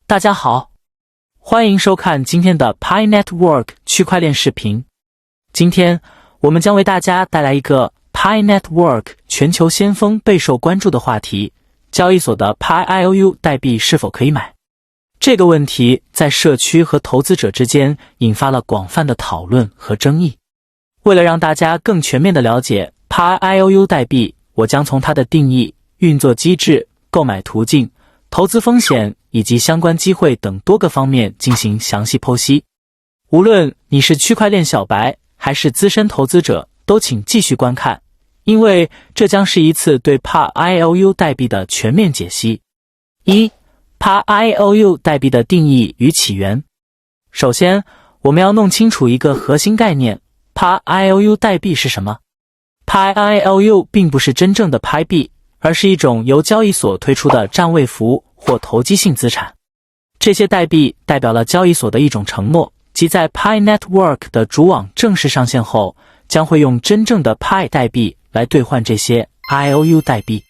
大家好，欢迎收看今天的 Pi Network 区块链视频。今天我们将为大家带来一个 Pi Network 全球先锋备受关注的话题：交易所的 Pi IOU 代币是否可以买？这个问题在社区和投资者之间引发了广泛的讨论和争议。为了让大家更全面地了解 Pi IOU 代币，我将从它的定义、运作机制、购买途径、投资风险以及相关机会等多个方面进行详细剖析。无论你是区块链小白还是资深投资者，都请继续观看，因为这将是一次对 Pi IOU 代币的全面解析。1. Pi IOU 代币的定义与起源。首先，我们要弄清楚一个核心概念： Pi IOU 代币是什么？ Pi IOU 并不是真正的 Pi 币，而是一种由交易所推出的占位符或投机性资产。这些代币代表了交易所的一种承诺，即在 Pi Network 的主网正式上线后，将会用真正的 Pi 代币来兑换这些 IOU 代币。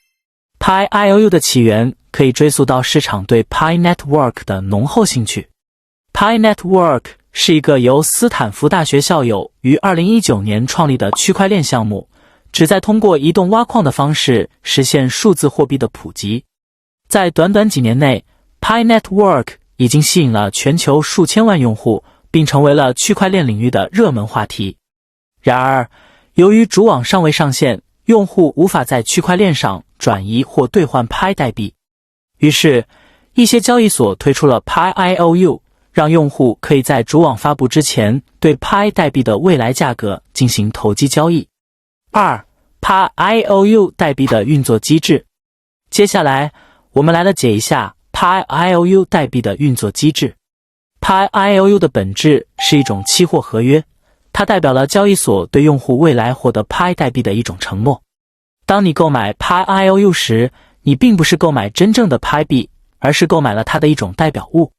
Pi IOU 的起源可以追溯到市场对 Pi Network 的浓厚兴趣。Pi Network 是一个由斯坦福大学校友于2019年创立的区块链项目，旨在通过移动挖矿的方式实现数字货币的普及。在短短几年内， Pi Network 已经吸引了全球数千万用户，并成为了区块链领域的热门话题。然而，由于主网尚未上线，用户无法在区块链上转移或兑换 Pi 代币。于是，一些交易所推出了 Pi IOU， 让用户可以在主网发布之前对 Pi 代币的未来价格进行投机交易。2. Pi IOU 代币的运作机制。接下来，我们来了解一下 Pi IOU 代币的运作机制。Pi IOU 的本质是一种期货合约，它代表了交易所对用户未来获得 Pi 代币的一种承诺。当你购买 Pi IOU 时，你并不是购买真正的 Pi 币，而是购买了它的一种代表物。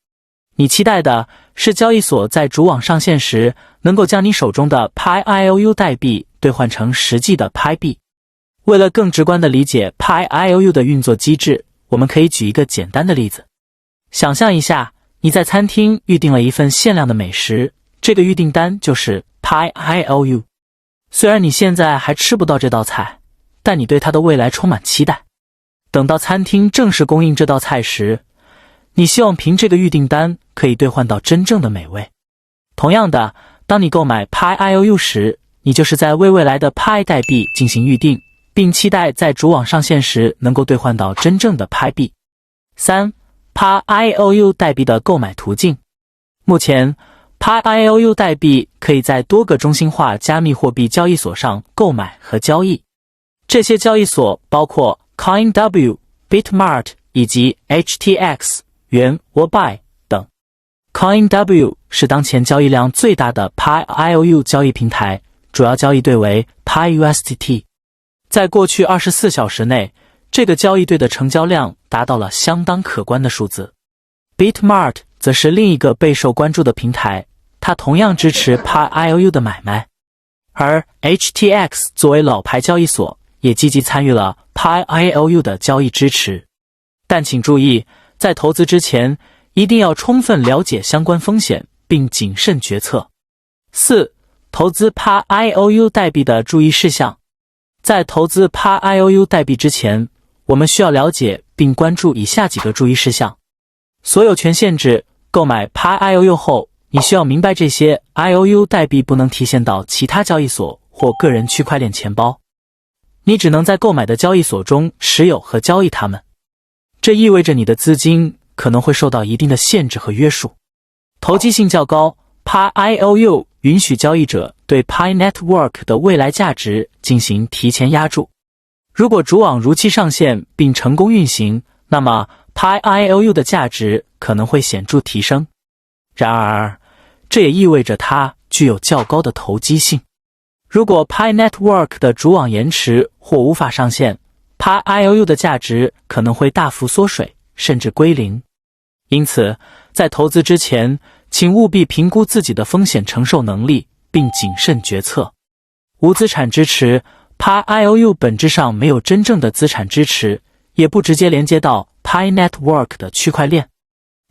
你期待的是交易所在主网上线时，能够将你手中的 Pi IOU 代币兑换成实际的 Pi 币。为了更直观地理解 Pi IOU 的运作机制，我们可以举一个简单的例子。想象一下，你在餐厅预订了一份限量的美食，这个预订单就是 Pi IOU。虽然你现在还吃不到这道菜，但你对它的未来充满期待。等到餐厅正式供应这道菜时，你希望凭这个预订单可以兑换到真正的美味。同样的，当你购买 Pi IOU 时，你就是在为未来的 Pi 代币进行预定，并期待在主网上线时能够兑换到真正的 Pi 币。3. Pi IOU 代币的购买途径。目前 Pi IOU 代币可以在多个中心化加密货币交易所上购买和交易。这些交易所包括 CoinW、Bitmart 以及 HTX、元、Wobuy 等。CoinW 是当前交易量最大的 Pi IOU 交易平台，主要交易对为 Pi USDT。在过去24小时内，这个交易对的成交量达到了相当可观的数字。Bitmart 则是另一个备受关注的平台，它同样支持 Pi IOU 的买卖。而 HTX 作为老牌交易所，也积极参与了 Pi IOU 的交易支持。但请注意，在投资之前，一定要充分了解相关风险，并谨慎决策。4. 投资 Pi IOU 代币的注意事项。在投资 Pi IOU 代币之前，我们需要了解并关注以下几个注意事项。所有权限制。购买 Pi IOU 后，你需要明白这些 IOU 代币不能提现到其他交易所或个人区块链钱包，你只能在购买的交易所中持有和交易它们。这意味着你的资金可能会受到一定的限制和约束。投机性较高， Pi IOU 允许交易者对 Pi Network 的未来价值进行提前押注。如果主网如期上线并成功运行，那么 Pi IOU 的价值可能会显著提升。然而，这也意味着它具有较高的投机性。如果 Pi Network 的主网延迟或无法上线， Pi IOU 的价值可能会大幅缩水，甚至归零。因此，在投资之前，请务必评估自己的风险承受能力，并谨慎决策。无资产支持。 Pi IOU 本质上没有真正的资产支持，也不直接连接到 Pi Network 的区块链。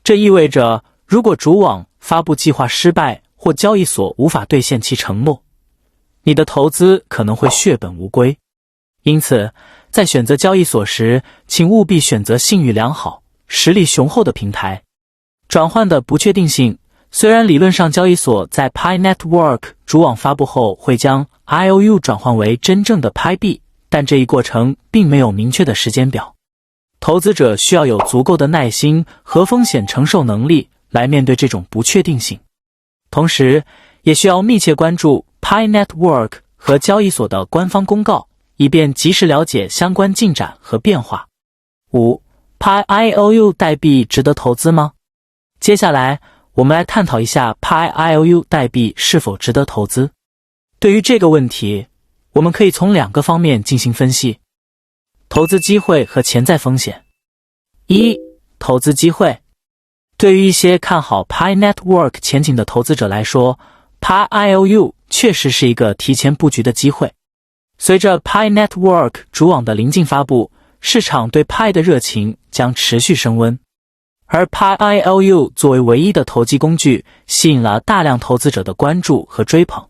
这意味着，如果主网发布计划失败或交易所无法兑现其承诺，你的投资可能会血本无归。因此，在选择交易所时，请务必选择信誉良好、实力雄厚的平台。转换的不确定性。虽然理论上交易所在 Pi Network 主网发布后会将 IOU 转换为真正的 Pi 币，但这一过程并没有明确的时间表。投资者需要有足够的耐心和风险承受能力来面对这种不确定性，同时也需要密切关注 Pi Network 和交易所的官方公告，以便及时了解相关进展和变化。5. Pi IOU 代币值得投资吗？接下来我们来探讨一下 Pi IOU 代币是否值得投资。对于这个问题，我们可以从2个方面进行分析：投资机会和潜在风险。1. 投资机会。对于一些看好 Pi Network 前景的投资者来说， Pi IOU 确实是一个提前布局的机会。随着 Pi Network 主网的临近发布，市场对 Pi 的热情将持续升温。而 Pi IOU 作为唯一的投机工具，吸引了大量投资者的关注和追捧。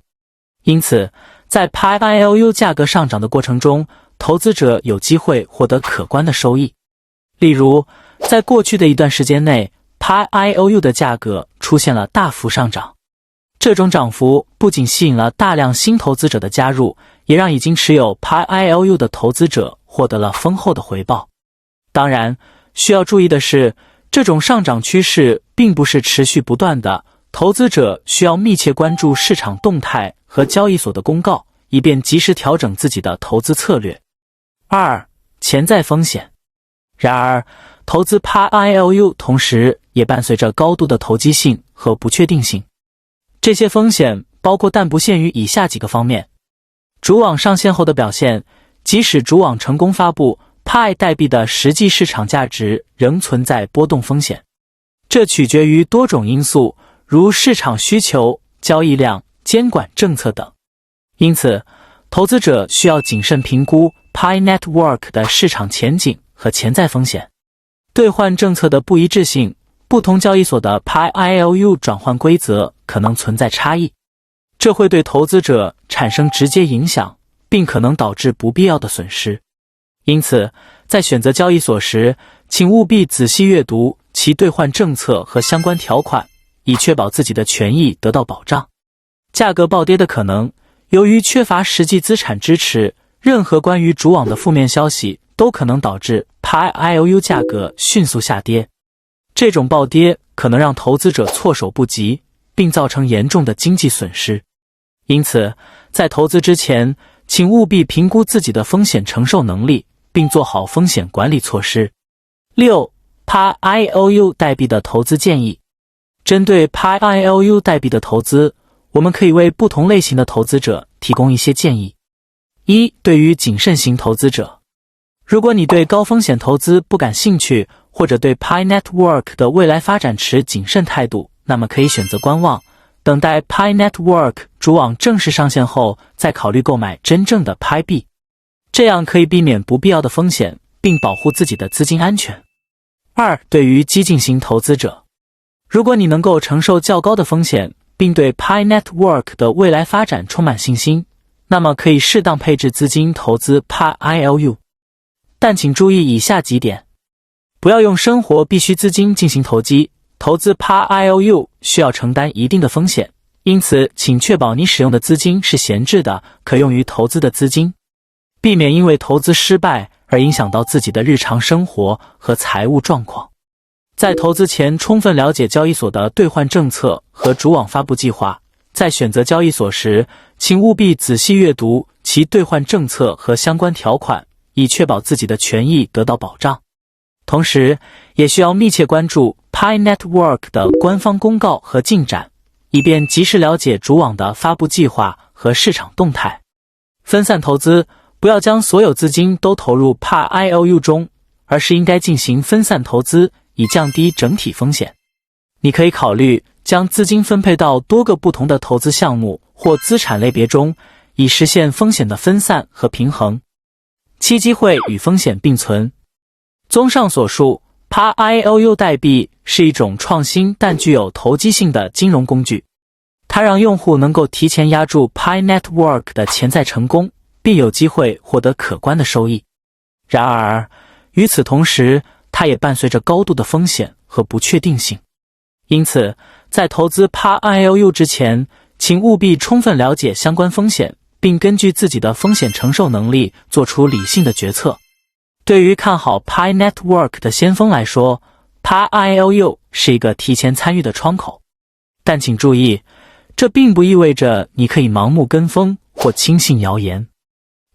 因此，在 Pi IOU 价格上涨的过程中，投资者有机会获得可观的收益。例如，在过去的一段时间内， Pi IOU 的价格出现了大幅上涨。这种涨幅不仅吸引了大量新投资者的加入，也让已经持有 Pi IOU 的投资者获得了丰厚的回报。当然，需要注意的是，这种上涨趋势并不是持续不断的，投资者需要密切关注市场动态和交易所的公告，以便及时调整自己的投资策略。2. 潜在风险。然而，投资 Pi IOU 同时也伴随着高度的投机性和不确定性。这些风险包括但不限于以下几个方面：主网上线后的表现。即使主网成功发布， Pi 代币的实际市场价值仍存在波动风险，这取决于多种因素，如市场需求、交易量、监管政策等。因此，投资者需要谨慎评估 Pi Network 的市场前景和潜在风险。兑换政策的不一致性，不同交易所的 Pi IOU 转换规则可能存在差异，这会对投资者产生直接影响，并可能导致不必要的损失。因此，在选择交易所时，请务必仔细阅读其兑换政策和相关条款，以确保自己的权益得到保障。价格暴跌的可能。由于缺乏实际资产支持，任何关于主网的负面消息都可能导致 Pi IOU 价格迅速下跌。这种暴跌可能让投资者措手不及，并造成严重的经济损失。因此，在投资之前，请务必评估自己的风险承受能力，并做好风险管理措施。6. Pi IOU 代币的投资建议。针对 Pi IOU 代币的投资，我们可以为不同类型的投资者提供一些建议。1. 对于谨慎型投资者，如果你对高风险投资不感兴趣，或者对 Pi Network 的未来发展持谨慎态度，那么可以选择观望，等待 Pi Network 主网正式上线后再考虑购买真正的 Pi 币，这样可以避免不必要的风险，并保护自己的资金安全。2. 对于激进型投资者，如果你能够承受较高的风险，并对 Pi Network 的未来发展充满信心，那么可以适当配置资金投资 Pi IOU。但请注意以下几点：不要用生活必需资金进行投机，投资 Pi IOU 需要承担一定的风险，因此请确保你使用的资金是闲置的，可用于投资的资金，避免因为投资失败而影响到自己的日常生活和财务状况。在投资前充分了解交易所的兑换政策和主网发布计划，在选择交易所时，请务必仔细阅读其兑换政策和相关条款，以确保自己的权益得到保障。同时，也需要密切关注 Pi Network 的官方公告和进展，以便及时了解主网的发布计划和市场动态。分散投资，不要将所有资金都投入 Pi IOU 中，而是应该进行分散投资，以降低整体风险。你可以考虑将资金分配到多个不同的投资项目或资产类别中，以实现风险的分散和平衡。7. 机会与风险并存。综上所述， Pi Pi IOU 代币是一种创新但具有投机性的金融工具，它让用户能够提前押注 Pi Network 的潜在成功，并有机会获得可观的收益。然而，与此同时，它也伴随着高度的风险和不确定性。因此，在投资 Pi IOU 之前，请务必充分了解相关风险，并根据自己的风险承受能力做出理性的决策。对于看好 Pi Network 的先锋来说， Pi IOU 是一个提前参与的窗口。但请注意，这并不意味着你可以盲目跟风或轻信谣言。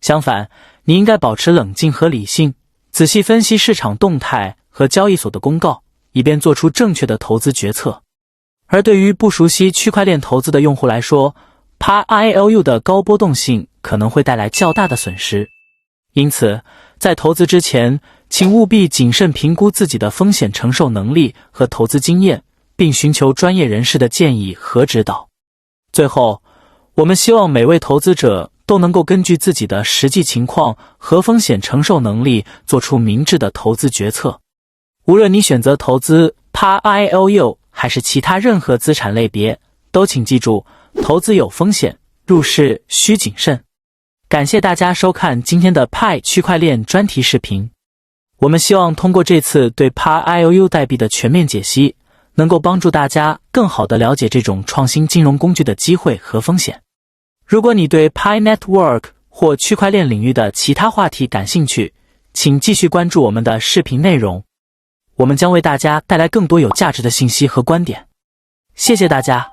相反，你应该保持冷静和理性，仔细分析市场动态和交易所的公告，以便做出正确的投资决策。而对于不熟悉区块链投资的用户来说， Pi IOU 的高波动性可能会带来较大的损失。因此，在投资之前，请务必谨慎评估自己的风险承受能力和投资经验，并寻求专业人士的建议和指导。最后，我们希望每位投资者都能够根据自己的实际情况和风险承受能力做出明智的投资决策。无论你选择投资 Pi IOU 还是其他任何资产类别，都请记住，投资有风险，入市需谨慎。感谢大家收看今天的 Pi 区块链专题视频。我们希望通过这次对 Pi IOU 代币的全面解析，能够帮助大家更好地了解这种创新金融工具的机会和风险。如果你对 Pi Network 或区块链领域的其他话题感兴趣，请继续关注我们的视频内容，我们将为大家带来更多有价值的信息和观点。谢谢大家。